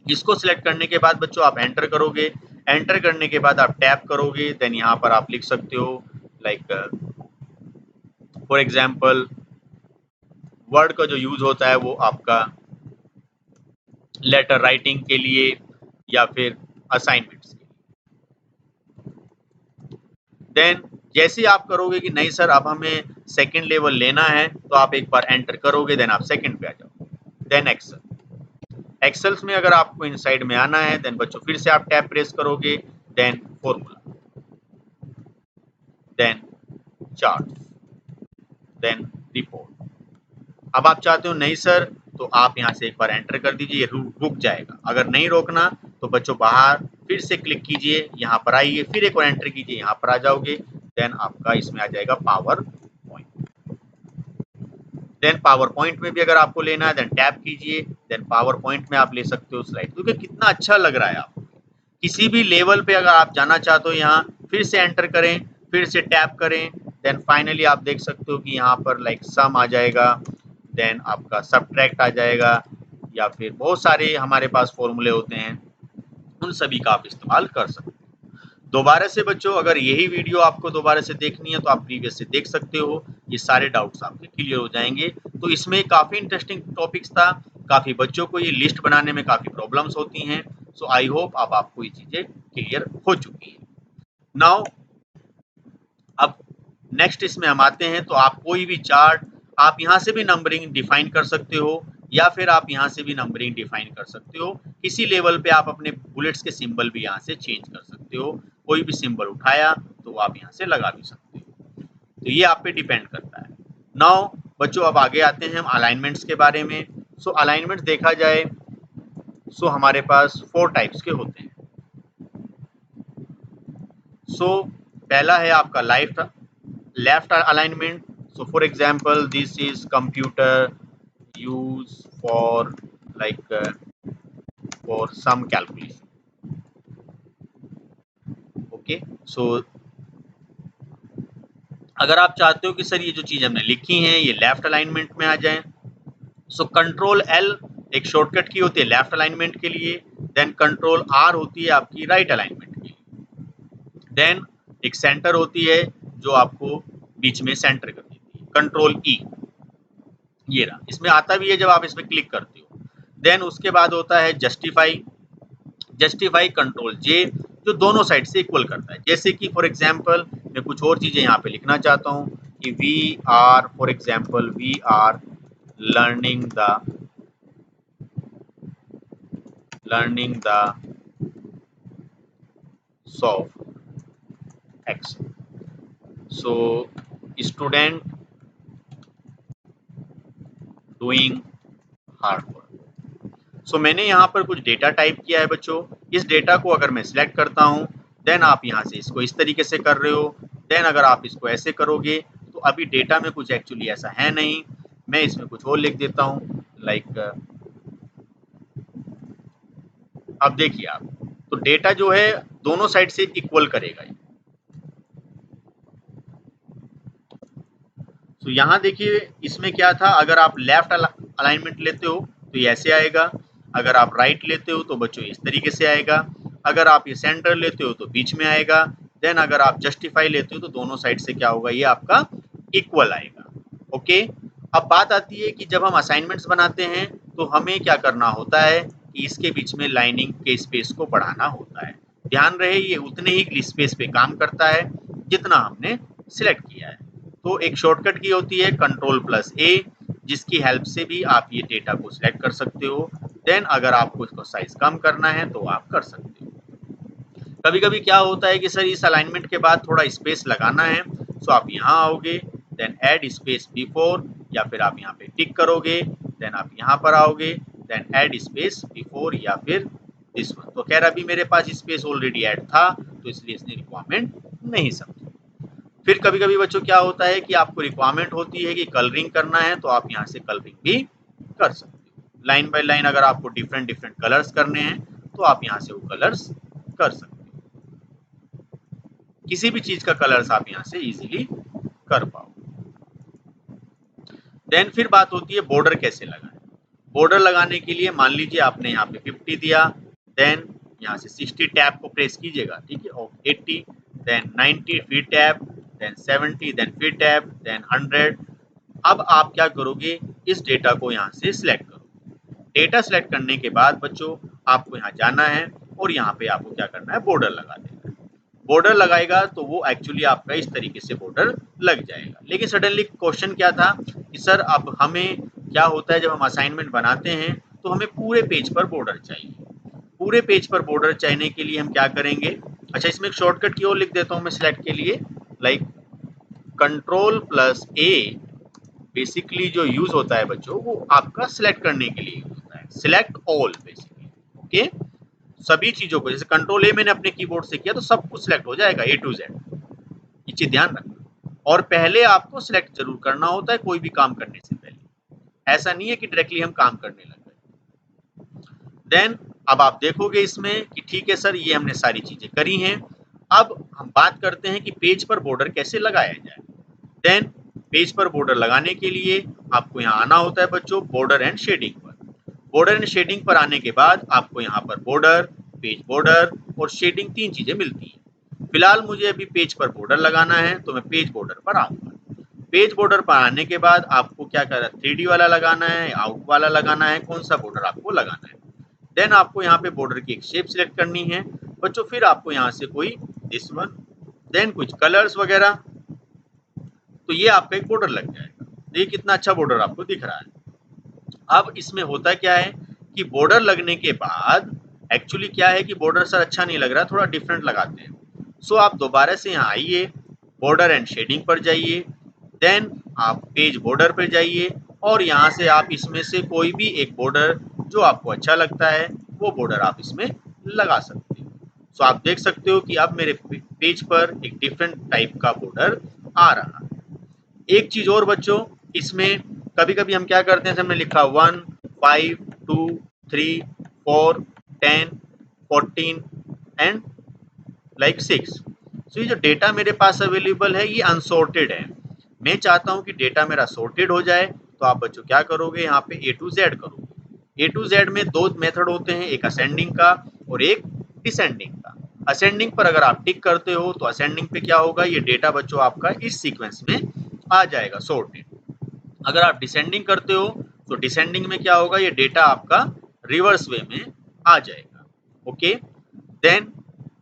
इसको सिलेक्ट करने के बाद बच्चों आप एंटर करोगे। एंटर करने के बाद आप टैप करोगे, देन यहाँ पर आप लिख सकते हो लाइक फॉर एग्जाम्पल वर्ड का जो यूज होता है वो आपका लेटर राइटिंग के लिए या फिर असाइनमेंट्स के लिए। देन जैसे ही आप करोगे कि नहीं सर अब हमें सेकंड लेवल लेना है, तो आप एक बार एंटर करोगे, देन आप सेकंड पे आ जाओगे। देन एक्सेल्स में अगर आपको इनसाइड में आना है, देन बच्चों फिर से आप टैब प्रेस करोगे, then formula, then chart, then report. अब आप चाहते हो नहीं सर, तो आप यहाँ से एक बार एंटर कर दीजिए, ये रुक जाएगा। अगर नहीं रोकना तो बच्चों बाहर फिर से क्लिक कीजिए, यहाँ पर आइए, फिर एक बार एंटर कीजिए, यहाँ पर आ जाओगे। देन आपका इसमें आ जाएगा PowerPoint. Then PowerPoint में भी अगर आपको लेना है, देन टैप कीजिए, देन पावर पॉइंट में आप ले सकते हो स्लाइड। क्योंकि कितना अच्छा लग रहा है आपको। किसी भी लेवल पे अगर आप जाना चाहते हो, यहाँ फिर से एंटर करें, फिर से टैप करें, देन फाइनली आप देख सकते हो कि यहाँ पर लाइक सम आ जाएगा, देन आपका सबट्रैक्ट आ जाएगा, या फिर बहुत सारे हमारे पास फॉर्मूले होते हैं, उन सभी का आप इस्तेमाल कर सकते हो। दोबारा से बच्चों अगर यही वीडियो आपको दोबारा से देखनी है तो आप प्रीवियस से देख सकते हो, ये सारे डाउट्स आपके क्लियर हो जाएंगे। तो इसमें काफ़ी इंटरेस्टिंग टॉपिक्स था, काफ़ी बच्चों को ये लिस्ट बनाने में काफ़ी प्रॉब्लम्स होती हैं। सो आई होप अब आपको ये चीज़ें क्लियर हो चुकी हैं। नाउ अब नेक्स्ट इसमें हम आते हैं, तो आप कोई भी चार्ट आप यहाँ से भी नंबरिंग डिफाइन कर सकते हो, या फिर आप यहाँ से भी नंबरिंग डिफाइन कर सकते हो। किसी लेवल पे आप अपने बुलेट्स के सिंबल भी यहाँ से चेंज कर सकते हो। कोई भी सिंबल उठाया तो आप यहाँ से लगा भी सकते हो। तो ये आप पे डिपेंड करता है। नाउ बच्चों अब आगे आते हैं हम अलाइनमेंट्स के बारे में। सो अलाइनमेंट देखा जाए सो हमारे पास 4 टाइप्स के होते हैं। सो पहला है आपका left alignment. So for example, this is computer use for like for some calculation. Okay, so अगर आप चाहते हो कि सर ये जो चीज हमने लिखी है ये लेफ्ट अलाइनमेंट में आ जाए, सो कंट्रोल L एक शॉर्टकट की होती है लेफ्ट अलाइनमेंट के लिए, देन कंट्रोल R होती है आपकी राइट अलाइनमेंट के लिए, देन एक सेंटर होती है जो आपको बीच में सेंटर कर देती है, कंट्रोल E। ये रहा, इसमें आता भी है जब आप इस पर क्लिक करते हो। देन उसके बाद होता है जस्टिफाई कंट्रोल J, जो दोनों साइड से इक्वल करता है। जैसे कि फॉर एग्जांपल मैं कुछ और चीजें यहाँ पे लिखना चाहता हूँ कि we are learning the soft Excel, so student doing hard work. So मैंने यहाँ पर कुछ डेटा टाइप किया है बच्चों। इस डेटा को अगर मैं सिलेक्ट करता हूँ, देन आप यहाँ से इसको इस तरीके से कर रहे हो, देन अगर आप इसको ऐसे करोगे तो अभी डेटा में कुछ एक्चुअली ऐसा है नहीं। मैं इसमें कुछ और लिख देता हूँ लाइक अब देखिए आप, तो डेटा जो है दोनों साइड से इक्वल करेगा। तो यहाँ देखिए इसमें क्या था, अगर आप लेफ्ट अलाइनमेंट लेते हो तो ये ऐसे आएगा, अगर आप राइट लेते हो तो बच्चों इस तरीके से आएगा, अगर आप ये सेंटर लेते हो तो बीच में आएगा, देन अगर आप जस्टिफाई लेते हो तो दोनों साइड से क्या होगा, ये आपका इक्वल आएगा। ओके, अब बात आती है कि जब हम असाइनमेंट्स बनाते हैं तो हमें क्या करना होता है कि इसके बीच में लाइनिंग के स्पेस को बढ़ाना होता है। ध्यान रहे ये उतने ही स्पेस पे काम करता है जितना हमने सिलेक्ट किया है। तो एक शॉर्टकट की होती है Ctrl+A, जिसकी हेल्प से भी आप ये डेटा को सिलेक्ट कर सकते हो। देन अगर आपको इसको साइज कम करना है तो आप कर सकते हो। कभी कभी क्या होता है कि सर इस अलाइनमेंट के बाद थोड़ा स्पेस लगाना है, तो आप यहाँ आओगे, देन ऐड स्पेस बिफोर, या फिर आप यहाँ पे टिक करोगे, देन आप यहाँ पर आओगे, देन ऐड स्पेस बिफोर या फिर दिस वन। तो खैर अभी मेरे पास स्पेस ऑलरेडी ऐड था तो इसलिए इसने रिक्वायरमेंट नहीं समझी। फिर कभी कभी बच्चों क्या होता है कि आपको रिक्वायरमेंट होती है कि कलरिंग करना है, तो आप यहाँ से कलरिंग भी कर सकते हो। लाइन बाय लाइन अगर आपको डिफरेंट डिफरेंट कलर्स करने हैं तो आप यहाँ से वो कलर्स कर सकते हो। किसी भी चीज का कलर्स आप यहाँ से इजीली कर पाओ। देन फिर बात होती है बॉर्डर कैसे लगाएं। बॉर्डर लगाने के लिए मान लीजिए आपने यहाँ पे 50 दिया, देन यहाँ से 60 टैब को प्रेस कीजिएगा, ठीक है, और 80, देन 90 फिर टैब, देन 70, देन फिर टैब, देन 100। अब आप क्या करोगे, इस डेटा को यहाँ से सिलेक्ट करो। डेटा सिलेक्ट करने के बाद बच्चों आपको यहाँ जाना है और यहाँ पे आपको क्या करना है, बॉर्डर लगा देना है। बॉर्डर लगाएगा तो वो एक्चुअली आपका इस तरीके से बॉर्डर लग जाएगा। लेकिन सडनली क्वेश्चन क्या था कि सर अब हमें क्या होता है जब हम असाइनमेंट बनाते हैं तो हमें पूरे पेज पर बॉर्डर चाहिए। पूरे पेज पर बॉर्डर चाहिए के लिए हम क्या करेंगे, अच्छा इसमें एक शॉर्टकट की ओर लिख देता हूँ मैं सिलेक्ट के लिए, लाइक Ctrl+A बेसिकली जो यूज होता है बच्चों वो आपका सिलेक्ट करने के लिए यूज होता है, सिलेक्ट ऑल बेसिकली। ओके, सभी चीजों को, जैसे Ctrl+A मैंने अपने कीबोर्ड से किया तो सब कुछ सिलेक्ट हो जाएगा A to Z। ये चीज ध्यान रखना, और पहले आपको सिलेक्ट जरूर करना होता है कोई भी काम करने से पहले, ऐसा नहीं है कि डायरेक्टली हम काम करने लग गए। देन अब आप देखोगे इसमें कि ठीक है सर ये हमने सारी चीजें करी हैं। अब हम बात करते हैं कि पेज पर बॉर्डर कैसे लगाया जाए। देन पेज पर बॉर्डर लगाने के लिए आपको यहाँ आना होता है बच्चों बॉर्डर एंड शेडिंग पर। बॉर्डर एंड शेडिंग पर आने के बाद आपको यहाँ पर बॉर्डर, पेज बॉर्डर और शेडिंग तीन चीजें मिलती हैं। फिलहाल मुझे अभी पेज पर बॉर्डर लगाना है तो मैं पेज बॉर्डर पर आऊंगा। पेज बॉर्डर पर आने के बाद आपको क्या करना है, 3D वाला लगाना है, आउट वाला लगाना है, कौन सा बॉर्डर आपको लगाना है। देन आपको यहाँ पे बॉर्डर की एक शेप सिलेक्ट करनी है बच्चों, फिर आपको यहाँ से कोई दिस वन, देन कुछ कलर्स वगैरह, तो ये आपका एक बॉर्डर लग जाएगा। देखिए कितना अच्छा बॉर्डर आपको दिख रहा है। अब इसमें होता क्या है कि बॉर्डर लगने के बाद एक्चुअली क्या है कि बॉर्डर सर अच्छा नहीं लग रहा, थोड़ा डिफरेंट लगाते हैं। सो आप दोबारा से यहाँ आइए, बॉर्डर एंड शेडिंग पर जाइए, देन आप पेज बॉर्डर पर जाइए और यहाँ से आप इसमें से कोई भी एक बॉर्डर जो आपको अच्छा लगता है वो बॉर्डर आप इसमें लगा सकते हो। सो आप देख सकते हो कि अब मेरे पेज पर एक डिफरेंट टाइप का बॉर्डर आ रहा है। एक चीज और बच्चों, इसमें कभी कभी हम क्या करते हैं, हमने लिखा 1, 5, 2, 3, 4, 10, 14 एंड लाइक 6। सो ये जो डेटा मेरे पास अवेलेबल है ये अनसॉर्टेड है। मैं चाहता हूं कि डेटा मेरा सॉर्टेड हो जाए, तो आप बच्चों क्या करोगे, यहाँ पे A to Z करोगे। A to Z में दो मेथड होते हैं, एक असेंडिंग का और एक डिसेंडिंग का। असेंडिंग पर अगर आप टिक करते हो तो असेंडिंग पे क्या होगा, ये डेटा बच्चों आपका इस सीक्वेंस में आ जाएगा सॉर्टेड। अगर आप डिसेंडिंग करते हो तो डिसेंडिंग में क्या होगा, ये डेटा आपका रिवर्स वे में आ जाएगा। ओके, देन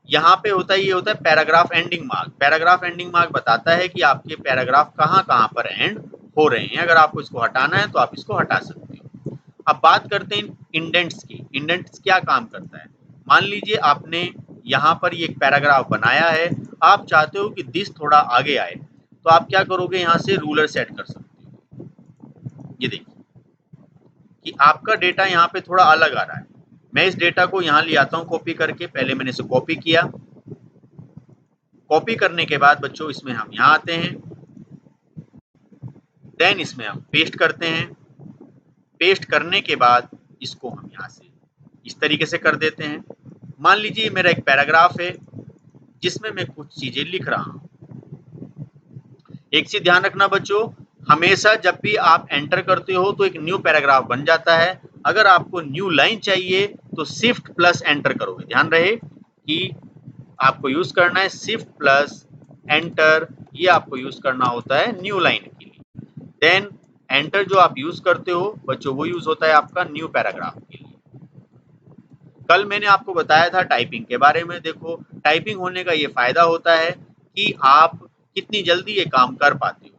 यहाँ पे होता है, ये होता है paragraph ending mark. Paragraph ending mark बताता है कि आपके पैराग्राफ कहाँ कहाँ पर एंड हो रहे हैं। अगर आपको इसको हटाना है तो आप इसको हटा सकते हो। अब बात करते हैं इंडेंट्स की। इंडेंट्स क्या काम करता है, मान लीजिए आपने यहाँ पर ये एक पैराग्राफ बनाया है, आप चाहते हो कि दिस थोड़ा आगे आए, तो आप क्या करोगे, यहाँ से रूलर सेट कर सकते हो। ये देखिए कि आपका डेटा यहाँ पे थोड़ा अलग आ रहा है। मैं इस डेटा को यहाँ ले आता हूँ कॉपी करके, पहले मैंने इसे कॉपी किया। कॉपी करने के बाद बच्चों इसमें हम यहाँ आते हैं, देन इसमें हम पेस्ट करते हैं। पेस्ट करने के बाद इसको हम यहाँ से इस तरीके से कर देते हैं। मान लीजिए मेरा एक पैराग्राफ है, जिसमें मैं कुछ चीजें लिख रहा हूं। एक चीज ध्यान रखना बच्चों, हमेशा जब भी आप एंटर करते हो तो एक न्यू पैराग्राफ बन जाता है। अगर आपको न्यू लाइन चाहिए तो शिफ्ट प्लस एंटर करोगे। ध्यान रहे कि आपको यूज करना है शिफ्ट प्लस एंटर, ये आपको यूज करना होता है न्यू लाइन के लिए। देन एंटर जो आप यूज करते हो बच्चों, वो यूज होता है आपका न्यू पैराग्राफ के लिए। कल मैंने आपको बताया था टाइपिंग के बारे में। देखो, टाइपिंग होने का ये फायदा होता है कि आप कितनी जल्दी ये काम कर पाते हो।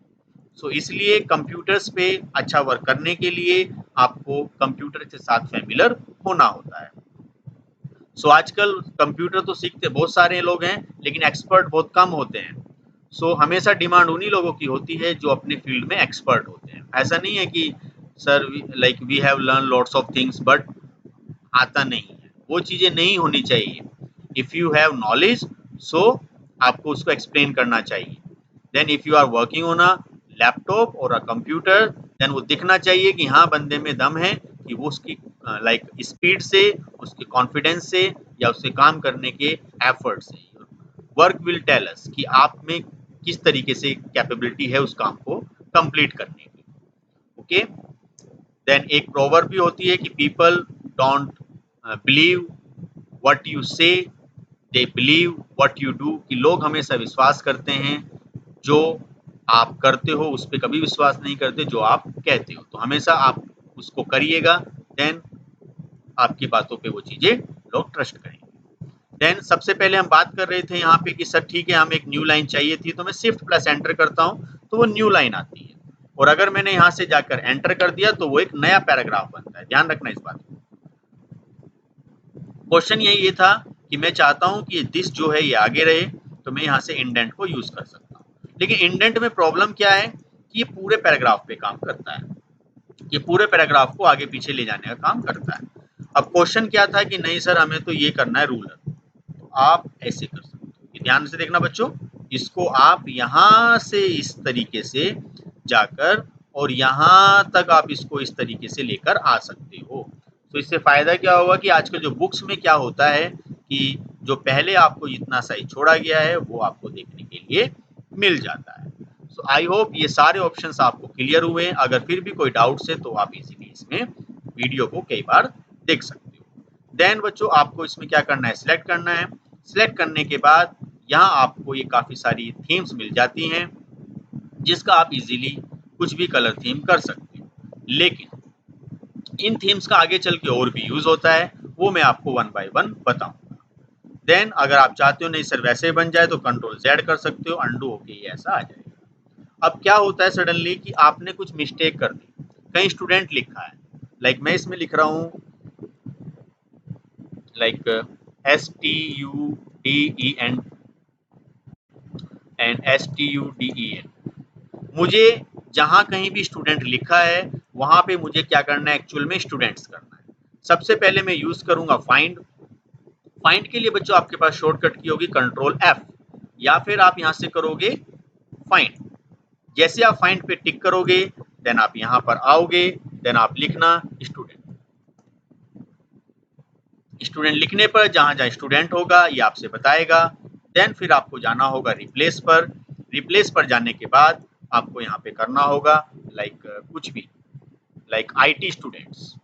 सो इसलिए कंप्यूटर्स पे अच्छा वर्क करने के लिए आपको कंप्यूटर के साथ फैमिलियर होना होता है। सो आजकल कंप्यूटर तो सीखते बहुत सारे लोग हैं, लेकिन एक्सपर्ट बहुत कम होते हैं। सो हमेशा डिमांड उन्हीं लोगों की होती है जो अपने फील्ड में एक्सपर्ट होते हैं। ऐसा नहीं है कि sir like we have learn lots of things but आता नहीं है, वो चीजें नहीं होनी चाहिए। If you have knowledge so आपको उसको एक्सप्लेन करना चाहिए। Then if you are working on a laptop और अ कंप्यूटर, देन वो दिखना चाहिए कि हाँ बंदे में दम है, कि वो उसकी लाइक स्पीड से, उसके कॉन्फिडेंस से, या उसके काम करने के एफर्ट से। वर्क विल टेल अस कि आप में किस तरीके से कैपेबिलिटी है उस काम को कंप्लीट करने की। ओके, देन एक प्रोवर्ब भी होती है कि people don't believe what you say, they believe what you do, कि लोग हमेशा विश्वास करते हैं जो आप करते हो, उस पर कभी विश्वास नहीं करते जो आप कहते हो। तो हमेशा आप उसको करिएगा, देन आपकी बातों पे वो चीजें लोग ट्रस्ट करेंगे। देन सबसे पहले हम बात कर रहे थे यहाँ पे कि सर ठीक है, हमें एक न्यू लाइन चाहिए थी, तो मैं शिफ्ट प्लस एंटर करता हूँ तो वो न्यू लाइन आती है। और अगर मैंने यहाँ से जाकर एंटर कर दिया तो वो एक नया पैराग्राफ बनता है। ध्यान रखना इस बात को। क्वेश्चन यही ये था कि मैं चाहता हूँ कि दिस जो है ये आगे रहे, तो मैं यहाँ से इंडेंट को यूज कर सकता हूँ। लेकिन इंडेंट में प्रॉब्लम क्या है कि ये पूरे पैराग्राफ पे काम करता है, ये पूरे पैराग्राफ को आगे पीछे ले जाने का काम करता है। अब क्वेश्चन क्या था कि नहीं सर हमें तो ये करना है रूलर, तो आप ऐसे कर सकते हो। ये ध्यान से देखना बच्चों, इसको आप यहाँ से इस तरीके से जाकर और यहाँ तक आप इसको इस तरीके से लेकर आ सकते हो। तो इससे फायदा क्या होगा कि आजकल जो बुक्स में क्या होता है कि जो पहले आपको जितना सही छोड़ा गया है वो आपको देखने के लिए मिल जाता है। सो आई होप ये सारे ऑप्शंस आपको क्लियर हुए। अगर फिर भी कोई डाउट्स है तो आप इजीली इसमें वीडियो को कई बार देख सकते हो। देन बच्चों आपको इसमें क्या करना है, सिलेक्ट करना है। सिलेक्ट करने के बाद यहाँ आपको ये काफ़ी सारी थीम्स मिल जाती हैं जिसका आप इजीली कुछ भी कलर थीम कर सकते हो। लेकिन इन थीम्स का आगे चल के और भी यूज होता है, वो मैं आपको वन बाय वन बताऊंगा। देन अगर आप चाहते हो नहीं सर वैसे ही बन जाए तो कंट्रोल जेड कर सकते हो, अंडू होके ये ऐसा आ जाएगा। अब क्या होता है सडनली कि आपने कुछ मिस्टेक कर दी, कहीं स्टूडेंट लिखा है, लाइक मैं इसमें लिख रहा हूँ लाइक STUDEN एंड STUDEN। मुझे जहां कहीं भी स्टूडेंट लिखा है वहां पे मुझे क्या करना है, एक्चुअल में स्टूडेंट्स करना है। सबसे पहले मैं यूज करूंगा फाइंड। फाइंड के लिए बच्चों आपके पास शॉर्टकट की होगी कंट्रोल F, या फिर आप यहां से करोगे फाइंड। जैसे आप फाइंड पे टिक करोगे देन आप यहां पर आओगे, देन आप लिखना स्टूडेंट। स्टूडेंट लिखने पर जहां जहां स्टूडेंट होगा ये आपसे बताएगा। देन फिर आपको जाना होगा रिप्लेस पर। रिप्लेस पर जाने के बाद आपको यहाँ पे करना होगा लाइक कुछ भी, like IT students,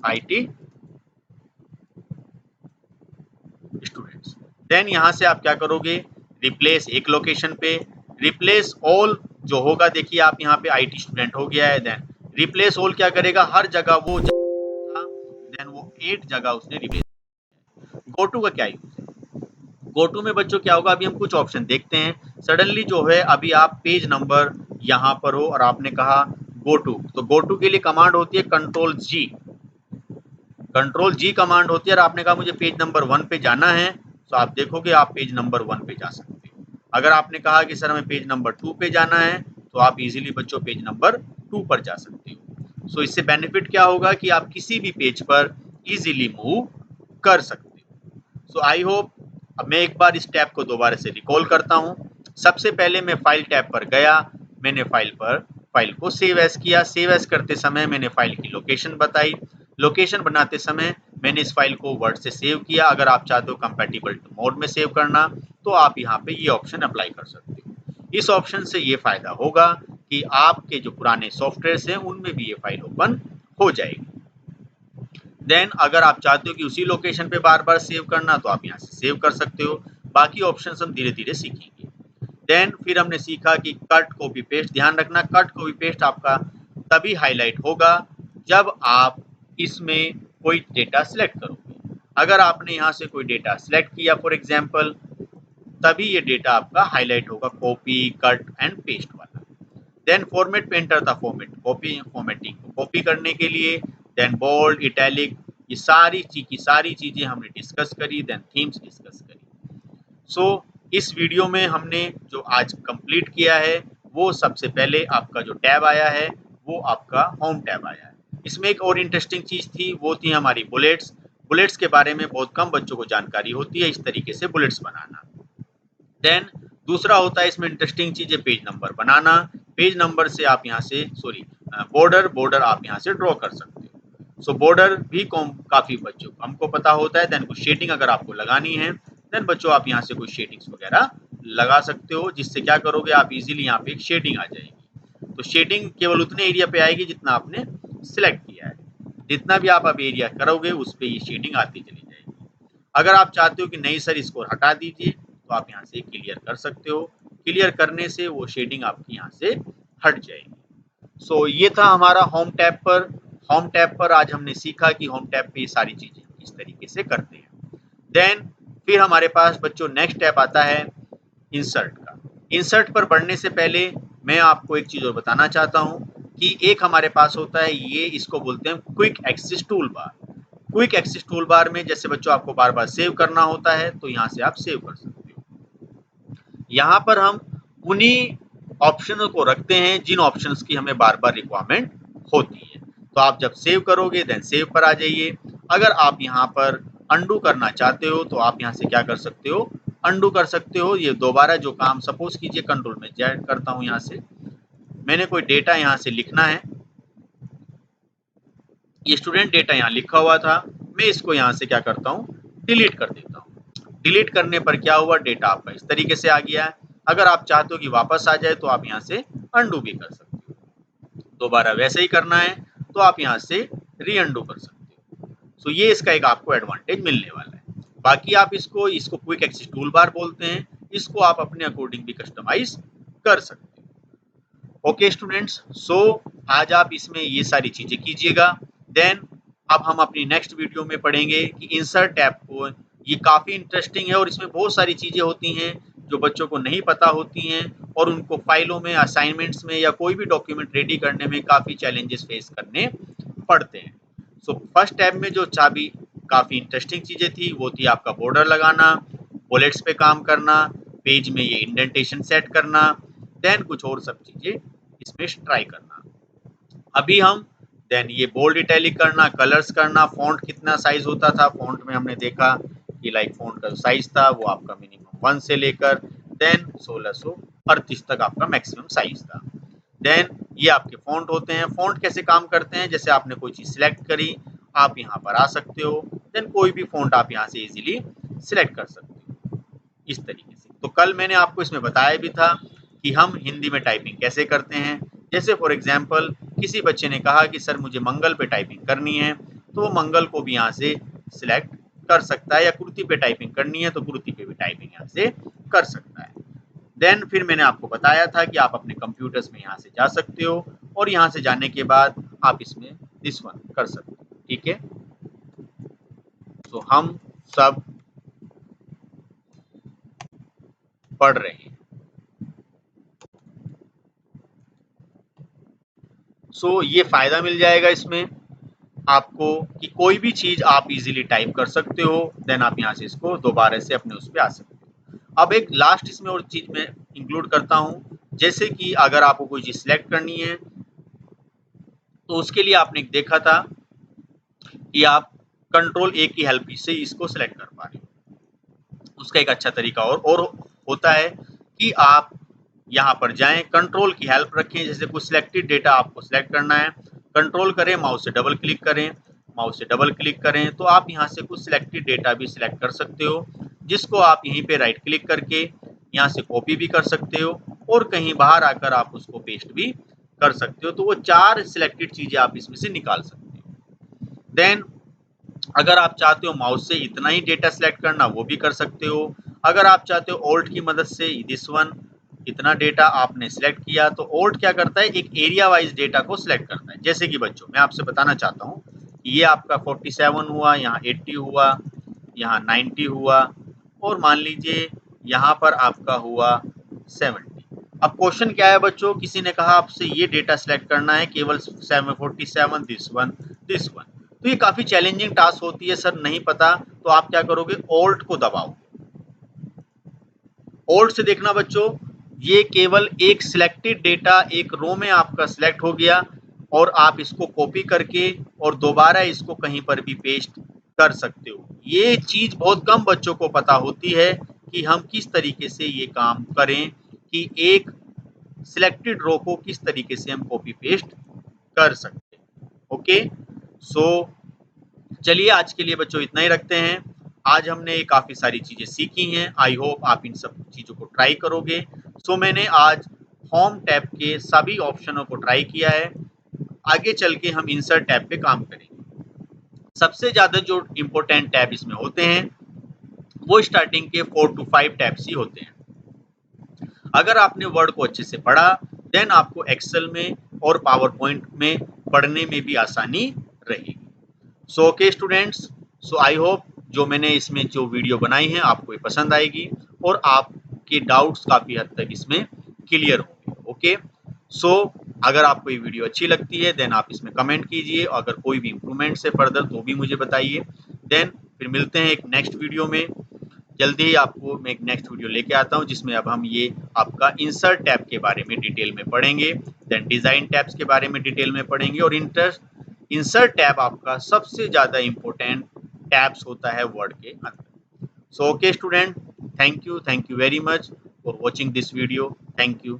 IT students. Then यहाँ से आप क्या करोगे, रिप्लेस एक लोकेशन पे, रिप्लेस ऑल जो होगा, देखिए आप यहाँ पे IT स्टूडेंट हो गया है। देन रिप्लेस ऑल क्या करेगा, हर जगह वो था, देन वो 8 जगह उसने रिप्लेस। गो टू का क्या यूज है, गो टू में बच्चों क्या होगा, अभी हम कुछ ऑप्शन देखते हैं। सडनली जो है अभी आप पेज नंबर यहाँ पर हो और आपने कहा गो टू, तो गो टू के लिए कमांड होती है control G। Control G command होती है और आपने कहा मुझे पेज नंबर 1 पे जाना है, तो आप देखोगे आप पेज नंबर 1 पे जा सकते हो। अगर आपने कहा कि सर हमें पेज नंबर 2 पे जाना है, तो आप इजीली बच्चों पेज नंबर 2 पर जा सकते हो। सो इससे बेनिफिट क्या होगा कि आप किसी भी पेज पर इजीली मूव कर सकते हो। सो आई होप। अब मैं एक बार इस टैब को दोबारा से रिकॉल करता हूँ। सबसे पहले मैं फाइल टैब पर गया, मैंने फाइल को सेव एज किया। सेव एज करते समय मैंने फाइल की लोकेशन बताई। लोकेशन बनाते समय मैंने इस फाइल को वर्ड से सेव किया। अगर आप चाहते हो कंपैटिबल मोड में सेव करना तो आप यहाँ पे ये ऑप्शन अप्लाई कर सकते हो। इस ऑप्शन से ये फायदा होगा कि आपके जो पुराने सॉफ्टवेयर हैं उनमें भी ये फाइल ओपन हो जाएगी। देन अगर आप चाहते हो कि उसी लोकेशन पे बार बार सेव करना तो आप यहाँ से सेव कर सकते हो। बाकी ऑप्शन हम धीरे धीरे सीखेंगे। देन फिर हमने सीखा कि कट कॉपी पेस्ट। ध्यान रखना कट कॉपी पेस्ट आपका तभी हाईलाइट होगा जब आप इसमें कोई डेटा सिलेक्ट करोगे। अगर आपने यहाँ से कोई डेटा सिलेक्ट किया फॉर एग्जाम्पल, तभी ये डेटा आपका हाईलाइट होगा कॉपी कट एंड पेस्ट वाला। देन फॉर्मेट पे एंटर था फॉर्मेट कॉपी फॉर्मेटिंग को कॉपी करने के लिए। देन बोल्ड इटैलिक ये सारी चीजें हमने डिस्कस करी। देन थीम्स डिस्कस करी। सो इस वीडियो में हमने जो आज कंप्लीट किया है वो सबसे पहले आपका जो टैब आया है वो आपका होम टैब आया है। इसमें एक और इंटरेस्टिंग चीज थी, वो थी हमारी बुलेट्स। बुलेट्स के बारे में बहुत कम बच्चों को जानकारी होती है, इस तरीके से बुलेट्स बनाना। देन दूसरा होता है इसमें इंटरेस्टिंग चीज है पेज नंबर बनाना। पेज नंबर से आप यहाँ से बॉर्डर आप यहाँ से ड्रॉ कर सकते हो। सो बॉर्डर भी काफी बच्चों को हमको पता होता है। देन कुछ शेडिंग अगर आपको लगानी है देन बच्चों आप यहाँ से कुछ शेडिंग्स वगैरह लगा सकते हो, जिससे क्या करोगे आप इजीली यहाँ पे एक शेडिंग आ जाएगी। तो शेडिंग केवल उतने एरिया पे आएगी जितना आपने सिलेक्ट किया है। जितना भी आप अब एरिया करोगे उस पर ये शेडिंग आती चली जाएगी। अगर आप चाहते हो कि नहीं सर इसको हटा दीजिए तो आप यहाँ से क्लियर कर सकते हो। क्लियर करने से वो शेडिंग आपकी यहाँ से हट जाएगी। सो ये था हमारा होम टैब पर। होम टैब पर आज हमने सीखा कि होम टैब पे ये सारी चीजें किस तरीके से करते हैं। देन फिर हमारे पास बच्चों नेक्स्ट टैब आता है इंसर्ट का। इंसर्ट पर बढ़ने से पहले मैं आपको एक चीज और बताना चाहता हूँ कि एक हमारे पास होता है ये इसको बोलते हैं quick access tool bar. Quick access tool bar में जैसे बच्चों आपको बार बार सेव करना होता है तो यहाँ से आप सेव कर सकते हो। यहाँ पर हम उन्हीं ऑप्शनों को रखते हैं जिन ऑप्शंस की हमें बार बार रिक्वायरमेंट होती है। तो आप जब सेव करोगे देन सेव पर आ जाइए। अगर आप यहाँ पर अंडू करना चाहते हो तो आप यहाँ से क्या कर सकते हो अंडू कर सकते हो। ये दोबारा जो काम सपोज कीजिए कंट्रोल में जेड करता हूँ, यहाँ से मैंने कोई डेटा यहाँ से लिखना है, ये स्टूडेंट डेटा यहाँ लिखा हुआ था, मैं इसको यहाँ से क्या करता हूँ डिलीट कर देता हूँ। डिलीट करने पर क्या हुआ डेटा आपका इस तरीके से आ गया है। अगर आप चाहते हो कि वापस आ जाए तो आप यहाँ से अंडू भी कर सकते हो। दोबारा वैसे ही करना है तो आप यहाँ से री अंडू कर सकते हो। सो ये इसका एक आपको एडवांटेज मिलने वाला है। बाकी आप इसको क्विक एक्सेस टूल बार बोलते हैं। इसको आप अपने अकॉर्डिंग भी कस्टमाइज कर सकते हो। ओके स्टूडेंट्स, सो आज आप इसमें ये सारी चीजें कीजिएगा। देन अब हम अपनी नेक्स्ट वीडियो में पढ़ेंगे कि इंसर्ट टैब को, ये काफ़ी इंटरेस्टिंग है और इसमें बहुत सारी चीज़ें होती हैं जो बच्चों को नहीं पता होती हैं और उनको फाइलों में असाइनमेंट्स में या कोई भी डॉक्यूमेंट रेडी करने में काफ़ी चैलेंजेस फेस करने पड़ते हैं। सो फर्स्ट टैब में जो चाबी काफ़ी इंटरेस्टिंग चीज़ें थी वो थी आपका बॉर्डर लगाना, बुलेट्स पे काम करना, पेज में ये इंडेंटेशन सेट करना, देन कुछ और सब चीज़ें इसमें ट्राई करना। अभी हम देन ये बोल्ड इटैलिक करना, कलर्स करना, फॉन्ट कितना साइज होता था। फॉन्ट में हमने देखा कि लाइक फॉन्ट का साइज था वो आपका मिनिमम 1 से लेकर देन 1638 तक आपका मैक्सिमम साइज था। देन ये आपके फॉन्ट होते हैं। फॉन्ट कैसे काम करते हैं, जैसे आपने कोई चीज़ सिलेक्ट करी आप यहाँ पर आ सकते हो, देन कोई भी फॉन्ट आप यहाँ से इजीली सिलेक्ट कर सकते हो इस तरीके से। तो कल मैंने आपको इसमें बताया भी था कि हम हिंदी में टाइपिंग कैसे करते हैं। जैसे फॉर एग्जाम्पल किसी बच्चे ने कहा कि सर मुझे मंगल पे टाइपिंग करनी है तो वो मंगल को भी यहाँ से सिलेक्ट कर सकता है, या कुर्ती पे टाइपिंग करनी है तो कुर्ती पे भी टाइपिंग यहाँ से कर सकता है। देन फिर मैंने आपको बताया था कि आप अपने कंप्यूटर्स में यहाँ से जा सकते हो और यहाँ से जाने के बाद आप इसमें दिस वन कर सकते हो। ठीक है, तो हम सब पढ़ रहे हैं। सो ये फायदा मिल जाएगा इसमें आपको कि कोई भी चीज आप इजीली टाइप कर सकते हो, देन आप यहाँ से इसको दोबारा से अपने उस पर आ सकते हो। अब एक लास्ट इसमें और चीज मैं इंक्लूड करता हूँ, जैसे कि अगर आपको कोई चीज सिलेक्ट करनी है तो उसके लिए आपने देखा था कि आप कंट्रोल ए की हेल्प से इसको सिलेक्ट कर पा रहे हो। उसका एक अच्छा तरीका और होता है कि आप यहाँ पर जाएं, कंट्रोल की हेल्प रखें। जैसे कुछ सिलेक्टेड डेटा आपको सिलेक्ट करना है, कंट्रोल करें, माउस से डबल क्लिक करें, माउस से डबल क्लिक करें तो आप यहाँ से कुछ सिलेक्टेड डेटा भी सिलेक्ट कर सकते हो, जिसको आप यहीं पे राइट क्लिक करके यहाँ से कॉपी भी कर सकते हो और कहीं बाहर आकर आप उसको पेस्ट भी कर सकते हो। तो वो 4 सिलेक्टेड चीजें आप इसमें से निकाल सकते हो। देन अगर आप चाहते हो माउस से इतना ही डेटा सिलेक्ट करना, वो भी कर सकते हो। अगर आप चाहते हो ऑल्ट की मदद से दिस वन इतना डेटा आपने सिलेक्ट किया, तो ऑल्ट क्या करता है, एक एरिया वाइज डेटा को सिलेक्ट करता है। जैसे कि बच्चों मैं आपसे बताना चाहता हूँ, ये आपका 47 हुआ, यहाँ 80 हुआ, यहाँ 90 हुआ और मान लीजिए यहाँ पर आपका हुआ 70। अब क्वेश्चन क्या है बच्चों, किसी ने कहा आपसे ये डेटा सिलेक्ट करना है केवल 47 दिस वन। तो ये काफी चैलेंजिंग टास्क होती है, सर नहीं पता, तो आप क्या करोगे, ऑल्ट को दबाओ। ऑल्ट से देखना बच्चों, ये केवल एक सिलेक्टेड डेटा एक रो में आपका सिलेक्ट हो गया और आप इसको कॉपी करके और दोबारा इसको कहीं पर भी पेस्ट कर सकते हो। ये चीज बहुत कम बच्चों को पता होती है कि हम किस तरीके से ये काम करें कि एक सिलेक्टेड रो को किस तरीके से हम कॉपी पेस्ट कर सकते हैं। ओके, सो चलिए आज के लिए बच्चों इतना ही रखते हैं। आज हमने काफ़ी सारी चीज़ें सीखी हैं, आई होप आप इन सब चीज़ों को ट्राई करोगे। सो मैंने आज होम टैब के सभी ऑप्शनों को ट्राई किया है, आगे चल के हम इंसर्ट टैब पे काम करेंगे। सबसे ज़्यादा जो इम्पोर्टेंट टैब इसमें होते हैं वो स्टार्टिंग के 4 to 5 टैब्स ही होते हैं। अगर आपने वर्ड को अच्छे से पढ़ा देन आपको एक्सेल में और पावर पॉइंट में पढ़ने में भी आसानी रहेगी। So okay students, so I hope जो मैंने इसमें जो वीडियो बनाई है आपको ये पसंद आएगी और आपके डाउट्स काफ़ी हद तक इसमें क्लियर होंगे। ओके, सो अगर आपको ये वीडियो अच्छी लगती है देन आप इसमें कमेंट कीजिए, अगर कोई भी इम्प्रूवमेंट है फर्दर तो भी मुझे बताइए। देन फिर मिलते हैं एक नेक्स्ट वीडियो में। जल्दी ही आपको मैं एक नेक्स्ट वीडियो लेके आता हूँ जिसमें अब हम ये आपका इंसर्ट टैब के बारे में डिटेल में पढ़ेंगे, देन डिज़ाइन टैब्स के बारे में डिटेल में पढ़ेंगे और इंसर्ट टैब आपका सबसे ज़्यादा इम्पोर्टेंट टैब्स होता है वर्ड के अंदर। So okay student, thank you very much for watching this video. Thank you.